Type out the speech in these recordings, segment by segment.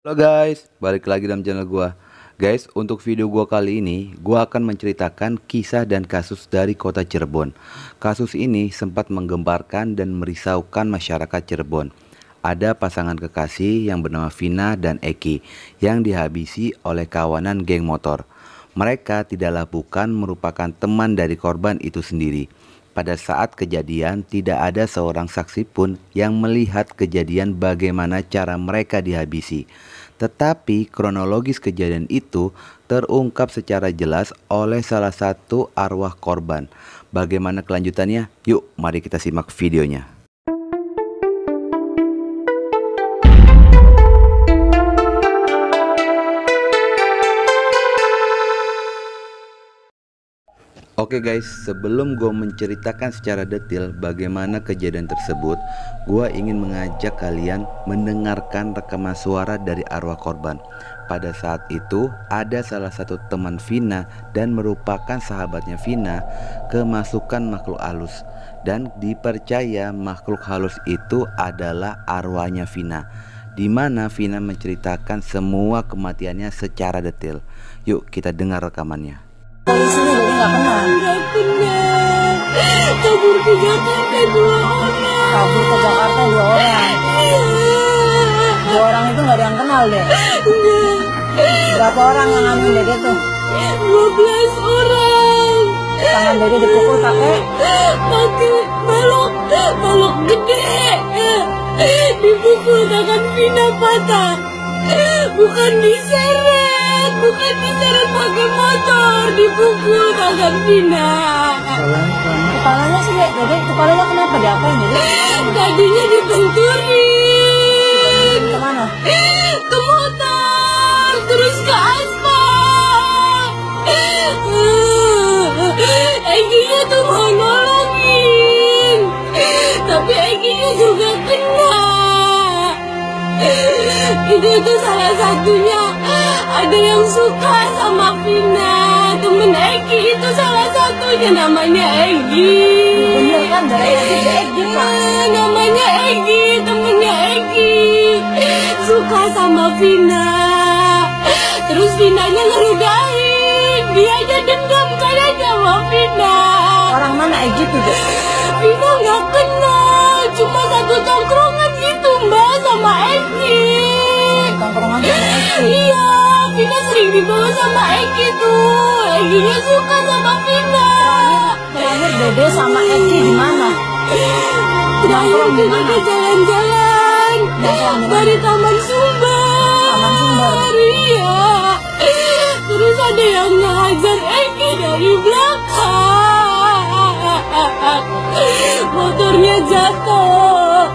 Halo guys, balik lagi dalam channel gua. Guys, untuk video gua kali ini, gua akan menceritakan kisah dan kasus dari kota Cirebon. Kasus ini sempat menggemparkan dan merisaukan masyarakat Cirebon. Ada pasangan kekasih yang bernama Vina dan Eki yang dihabisi oleh kawanan geng motor. Mereka tidaklah bukan merupakan teman dari korban itu sendiri. Pada saat kejadian, tidak ada seorang saksi pun yang melihat kejadian bagaimana cara mereka dihabisi. Tetapi kronologis kejadian itu terungkap secara jelas oleh salah satu arwah korban. Bagaimana kelanjutannya? Yuk, mari kita simak videonya. Oke guys, sebelum gue menceritakan secara detail bagaimana kejadian tersebut, gue ingin mengajak kalian mendengarkan rekaman suara dari arwah korban. Pada saat itu, ada salah satu teman Vina dan merupakan sahabatnya Vina kemasukan makhluk halus. Dan dipercaya makhluk halus itu adalah arwahnya Vina, di mana Vina menceritakan semua kematiannya secara detail. Yuk kita dengar rekamannya. Dari sini jadi nggak kenal. Kabur ke Jakarta 2 orang. Kabur ke Jakarta 2 orang. 2 orang itu nggak ada yang kenal deh. Berapa orang yang ngamen Dede tuh? 12 orang. Tangan Dede dipukul pakai balok gede. Dipukul tangan Vina patah. Bukan diseret pakai motor, dipukul tangan Vina. Kepalanya sih, Dede, kepalanya kenapa diapain Dede? Tadinya dibenturin. Kemana? Ke motor, terus ke aspal. Eginya tuh mau nolongin, tapi Eginya juga kena. Itu salah satunya ada yang suka sama Vina, temen Eki itu salah satunya, namanya Egi. Bener kan, dari Egi Pak. Namanya Egi, temennya Egi, suka sama Vina. Terus Vinanya ngerudahin, dia aja dendam kayaknya sama Vina. Orang mana Egi tuh deh? Vina nggak kenal, cuma satu tongkrongan gitu Mbak sama Egi. Tongkrongan sama Egi? Iya, Vina sering dibawa sama Egi tuh. Eginya suka sama Vina. Terakhir Dede sama Egi di mana? Terakhir kita ke jalan-jalan dari Taman Sumber. Taman Sumber? Iya. Terus ada yang ngehajar Egi dari belakang. Motornya jatuh.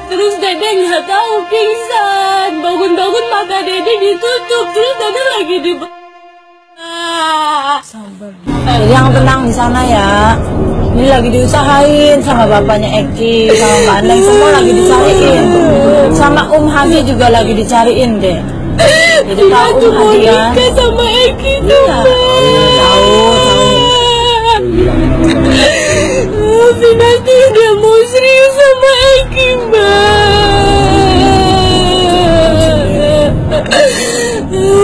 Terus Dede nggak tahu pingsan. Bangun-bangun mata Dede ditutup. Terus Dede lagi di sabar. Yang tenang di sana ya. Ini lagi diusahain sama bapaknya Eki, sama Mbak Andeng, semua lagi dicariin. Sama Hadi juga lagi dicariin deh. Jadi tahu Hadi kan? Sama Eki tuh. Tahu. Vina tuh udah mau serius sama Eki, Mbak.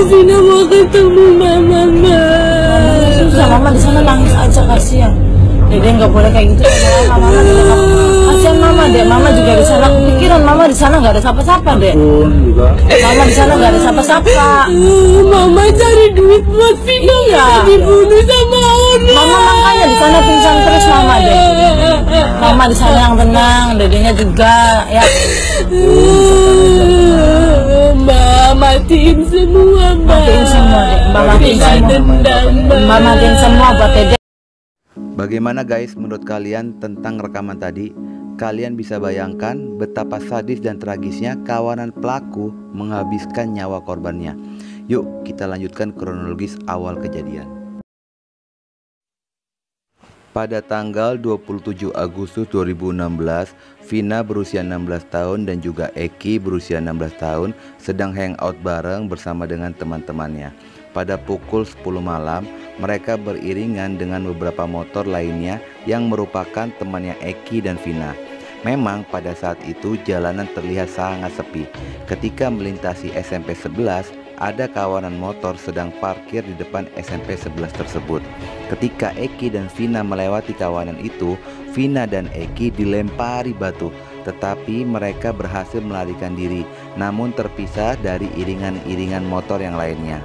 Vina mau ketemu mama, Mbak. Susah, mama di sana nangis aja, kasihan. Dede nggak boleh kayak gitu. Mama kasihan mama deh. Mama juga di sana kepikiran. Mama di sana nggak ada siapa-siapa deh. Mama di sana nggak ada siapa-siapa. Mama cari duit buat Vina. Iya. Dibunuh sama orang. Mama makanya di sana pingsan terus mama deh. Mama di sana yang tenang. Dedenya juga ya. Mbak matiin semua, Mbak. Matiin semua deh. Mbak matiin semua. Mbak matiin semua buat Dede. Bagaimana guys menurut kalian tentang rekaman tadi? Kalian bisa bayangkan betapa sadis dan tragisnya kawanan pelaku menghabiskan nyawa korbannya. Yuk kita lanjutkan kronologis awal kejadian. Pada tanggal 27 Agustus 2016, Vina berusia 16 tahun dan juga Eki berusia 16 tahun sedang hangout bareng bersama dengan teman-temannya. Pada pukul 10 malam, mereka beriringan dengan beberapa motor lainnya yang merupakan temannya Eki dan Vina. Memang pada saat itu jalanan terlihat sangat sepi. Ketika melintasi SMP 11, ada kawanan motor sedang parkir di depan SMP 11 tersebut. Ketika Eki dan Vina melewati kawanan itu, Vina dan Eki dilempari batu, tetapi mereka berhasil melarikan diri, namun terpisah dari iringan-iringan motor yang lainnya.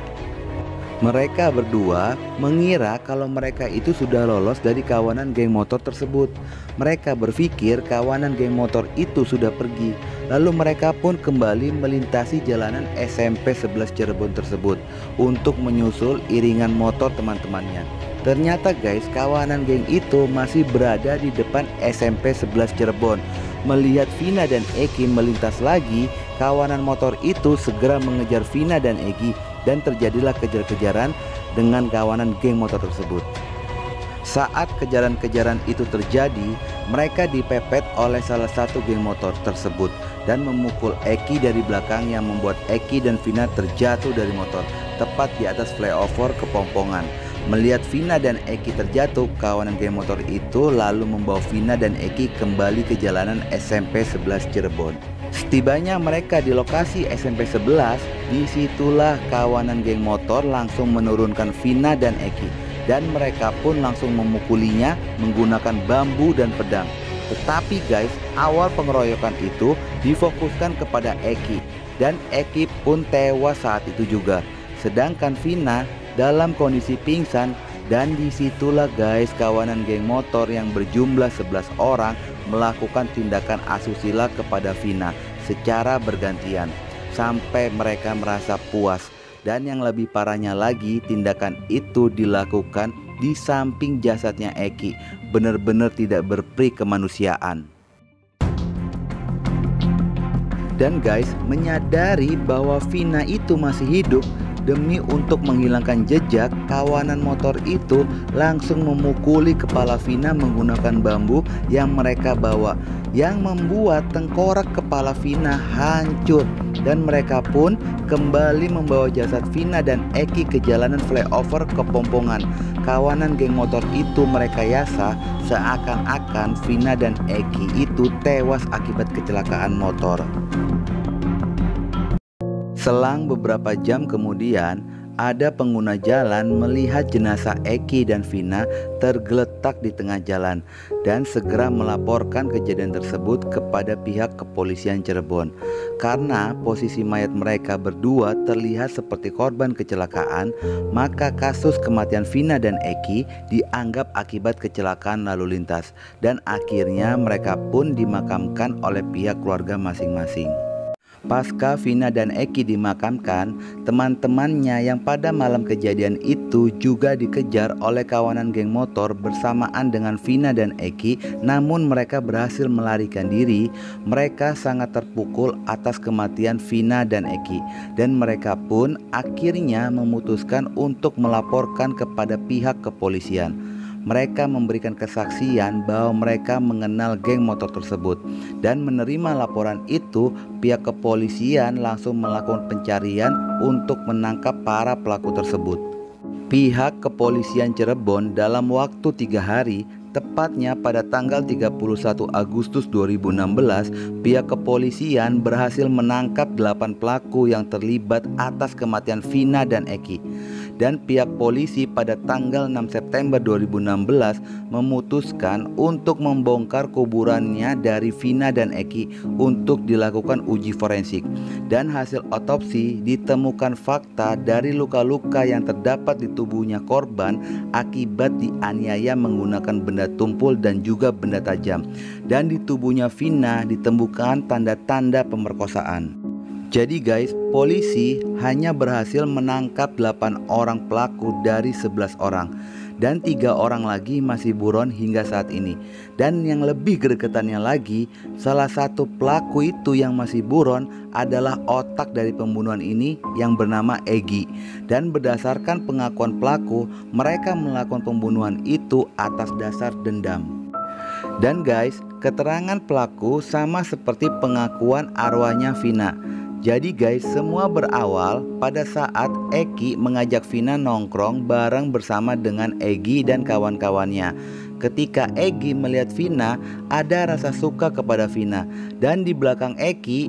Mereka berdua mengira kalau mereka itu sudah lolos dari kawanan geng motor tersebut. Mereka berpikir kawanan geng motor itu sudah pergi. Lalu mereka pun kembali melintasi jalanan SMP 11 Cirebon tersebut untuk menyusul iringan motor teman-temannya. Ternyata guys, kawanan geng itu masih berada di depan SMP 11 Cirebon. Melihat Vina dan Eki melintas lagi, kawanan motor itu segera mengejar Vina dan Eki dan terjadilah kejar-kejaran dengan kawanan geng motor tersebut. Saat kejaran-kejaran itu terjadi, mereka dipepet oleh salah satu geng motor tersebut dan memukul Eki dari belakang yang membuat Eki dan Vina terjatuh dari motor tepat di atas flyover Kepompongan. Melihat Vina dan Eki terjatuh, kawanan geng motor itu lalu membawa Vina dan Eki kembali ke jalanan SMP 11 Cirebon. Setibanya mereka di lokasi SMP 11, disitulah kawanan geng motor langsung menurunkan Vina dan Eki, dan mereka pun langsung memukulinya menggunakan bambu dan pedang. Tetapi guys, awal pengeroyokan itu difokuskan kepada Eki, dan Eki pun tewas saat itu juga. Sedangkan Vina dalam kondisi pingsan, dan disitulah guys kawanan geng motor yang berjumlah 11 orang melakukan tindakan asusila kepada Vina secara bergantian sampai mereka merasa puas. Dan yang lebih parahnya lagi, tindakan itu dilakukan di samping jasadnya Eki, benar-benar tidak berperi kemanusiaan. Dan guys, menyadari bahwa Vina itu masih hidup, demi untuk menghilangkan jejak, kawanan motor itu langsung memukuli kepala Vina menggunakan bambu yang mereka bawa, yang membuat tengkorak kepala Vina hancur. Dan mereka pun kembali membawa jasad Vina dan Eki ke jalanan flyover Kepompongan. Kawanan geng motor itu merekayasa seakan-akan Vina dan Eki itu tewas akibat kecelakaan motor. Selang beberapa jam kemudian, ada pengguna jalan melihat jenazah Eki dan Vina tergeletak di tengah jalan dan segera melaporkan kejadian tersebut kepada pihak kepolisian Cirebon. Karena posisi mayat mereka berdua terlihat seperti korban kecelakaan, maka kasus kematian Vina dan Eki dianggap akibat kecelakaan lalu lintas, dan akhirnya mereka pun dimakamkan oleh pihak keluarga masing-masing. Pasca Vina dan Eki dimakamkan, teman-temannya yang pada malam kejadian itu juga dikejar oleh kawanan geng motor bersamaan dengan Vina dan Eki, namun mereka berhasil melarikan diri. Mereka sangat terpukul atas kematian Vina dan Eki, dan mereka pun akhirnya memutuskan untuk melaporkan kepada pihak kepolisian. Mereka memberikan kesaksian bahwa mereka mengenal geng motor tersebut, dan menerima laporan itu, pihak kepolisian langsung melakukan pencarian untuk menangkap para pelaku tersebut. Pihak kepolisian Cirebon dalam waktu 3 hari, tepatnya pada tanggal 31 Agustus 2016, pihak kepolisian berhasil menangkap 8 pelaku yang terlibat atas kematian Vina dan Eki. Dan pihak polisi pada tanggal 6 September 2016 memutuskan untuk membongkar kuburannya dari Vina dan Eki untuk dilakukan uji forensik. Dan hasil otopsi ditemukan fakta dari luka-luka yang terdapat di tubuhnya korban akibat dianiaya menggunakan benda tumpul dan juga benda tajam. Dan di tubuhnya Vina ditemukan tanda-tanda pemerkosaan. Jadi guys, polisi hanya berhasil menangkap 8 orang pelaku dari 11 orang, dan 3 orang lagi masih buron hingga saat ini. Dan yang lebih gregetannya lagi, salah satu pelaku itu yang masih buron adalah otak dari pembunuhan ini yang bernama Egi. Dan berdasarkan pengakuan pelaku, mereka melakukan pembunuhan itu atas dasar dendam. Dan guys, keterangan pelaku sama seperti pengakuan arwahnya Vina. Jadi guys, semua berawal pada saat Eki mengajak Vina nongkrong bareng bersama dengan Egi dan kawan-kawannya. ketika Egy melihat Vina, ada rasa suka kepada Vina. Dan di belakang Egy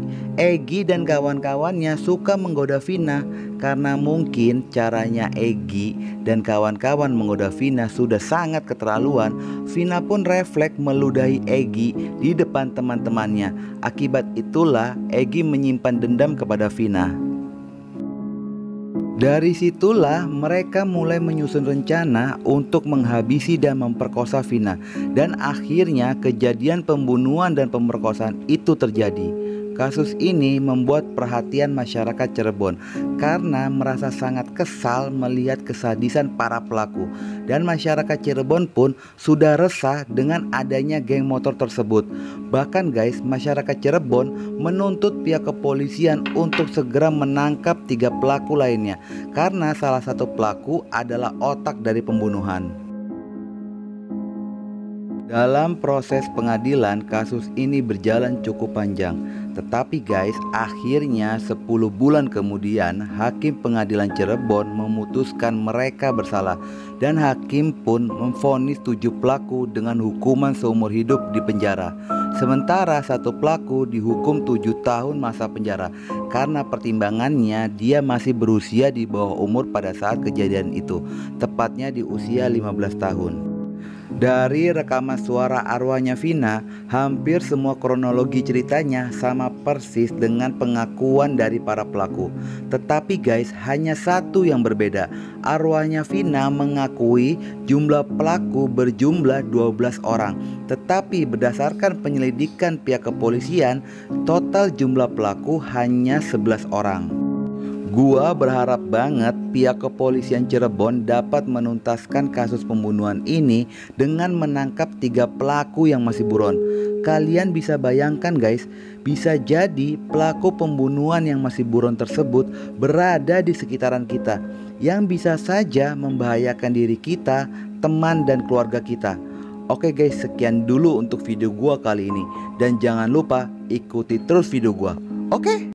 dan kawan-kawannya suka menggoda Vina. Karena mungkin caranya Egy dan kawan-kawan menggoda Vina sudah sangat keterlaluan, Vina pun refleks meludahi Egy di depan teman-temannya. Akibat itulah Egy menyimpan dendam kepada Vina. Dari situlah mereka mulai menyusun rencana untuk menghabisi dan memperkosa Vina. Dan akhirnya kejadian pembunuhan dan pemerkosaan itu terjadi. Kasus ini membuat perhatian masyarakat Cirebon karena merasa sangat kesal melihat kesadisan para pelaku. Dan masyarakat Cirebon pun sudah resah dengan adanya geng motor tersebut. Bahkan guys, masyarakat Cirebon menuntut pihak kepolisian untuk segera menangkap 3 pelaku lainnya, karena salah satu pelaku adalah otak dari pembunuhan. Dalam proses pengadilan, kasus ini berjalan cukup panjang. Tetapi guys, akhirnya 10 bulan kemudian Hakim Pengadilan Cirebon memutuskan mereka bersalah. Dan hakim pun memvonis 7 pelaku dengan hukuman seumur hidup di penjara. Sementara 1 pelaku dihukum 7 tahun masa penjara. Karena pertimbangannya dia masih berusia di bawah umur pada saat kejadian itu, tepatnya di usia 15 tahun. Dari rekaman suara arwahnya Vina, hampir semua kronologi ceritanya sama persis dengan pengakuan dari para pelaku. Tetapi guys, hanya satu yang berbeda. Arwahnya Vina mengakui jumlah pelaku berjumlah 12 orang. Tetapi berdasarkan penyelidikan pihak kepolisian, total jumlah pelaku hanya 11 orang. Gua berharap banget pihak kepolisian Cirebon dapat menuntaskan kasus pembunuhan ini dengan menangkap 3 pelaku yang masih buron. Kalian bisa bayangkan guys, bisa jadi pelaku pembunuhan yang masih buron tersebut berada di sekitaran kita, yang bisa saja membahayakan diri kita, teman dan keluarga kita. Oke guys, sekian dulu untuk video gua kali ini. Dan jangan lupa ikuti terus video gua. Oke?